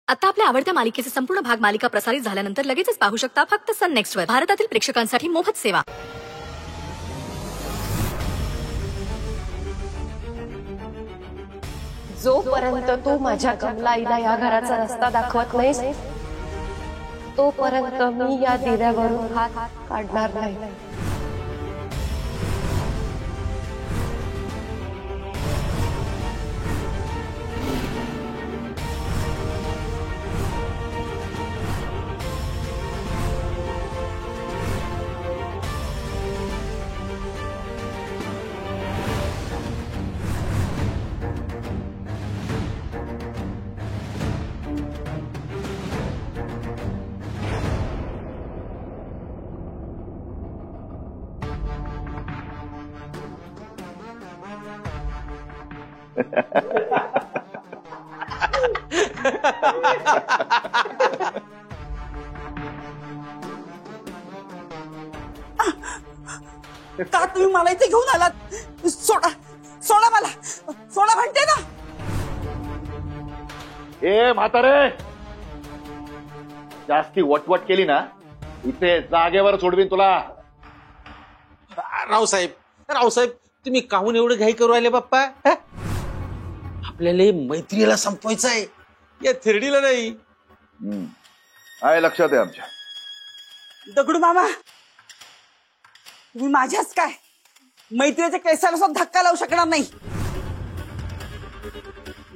आता आपल्या आवडत्या मालिकेचे संपूर्ण भाग मालिका प्रसारित झाल्यानंतर लगेचच पाहू शकता फक्त सन नेक्स्ट वर. भारतातील प्रेक्षकांसाठी मोफत सेवा. जोपर्यंत तू माझ्या कमलाईला या घराचा रस्ता दाखवत नाहीस तोपर्यंत मी या दिव्यावरून हात काढणार नाही. का तुम्ही मला इथे घेऊन आलात? सोडा सोडा मला, सोडा म्हणते ना. ए म्हातारे, जास्ती वटवट केली ना इथे जागेवर सोडवीन तुला. रावसाहेब तुम्ही काहून एवढं घाई करू राहिले बाप्पा? आपल्याला मैत्रीला संपवायचं आहे, या थिरडीला नाही. आहे लक्षात आहे आमच्या. दगडू मामा, तुम्ही माझ्याच काय मैत्रीच्या केसाला सुद्धा धक्का लावू शकणार नाही.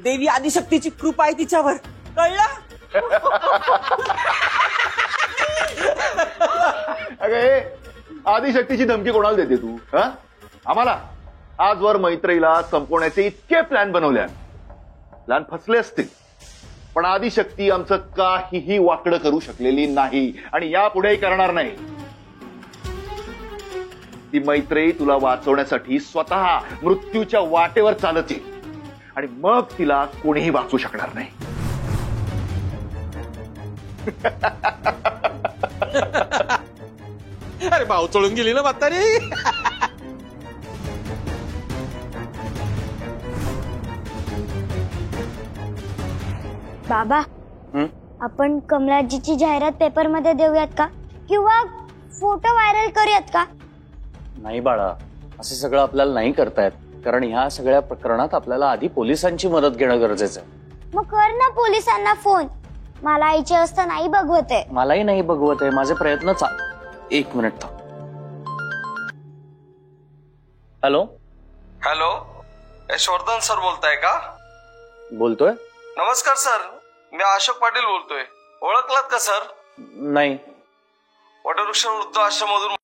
देवी आदिशक्तीची कृपा आहे तिच्यावर, कळलं? अगं आदिशक्तीची धमकी कोणाला देते तू? हा, आम्हाला आजवर मैत्रीला संपवण्याचे इतके प्लॅन बनवले, प्लॅन फसले असतील, पण आदिशक्ती आमचं काहीही वाकडं करू शकलेली नाही आणि यापुढेही करणार नाही. ती मैत्री तुला वाचवण्यासाठी स्वतः मृत्यूच्या वाटेवर चालत येईल आणि मग तिला कोणीही वाचू शकणार नाही. अरे भाऊ चळून गेली ना म्हातारी. बाबा, आपण कमलाजीची जाहिरात पेपर मध्ये देऊयात का, किंवा फोटो व्हायरल करूयात का? नाही बाळा, असं सगळं आपल्याला नाही करता येत, कारण ह्या सगळ्या प्रकरणात आपल्याला आधी पोलिसांची मदत घेणं गरजेचं आहे. मग कर ना पोलिसांना फोन. मला आईची अवस्था नाही बघवत आहे. मलाही नाही बघवत आहे, माझे प्रयत्न एक मिनिट थांब. हॅलो हॅलो, यशवर्धन सर बोलताय का? बोलतोय. नमस्कार सर, मी अशोक पाटील बोलतोय. ओळखलात का सर? नाही. वटवृक्ष वृद्ध आश्रममधून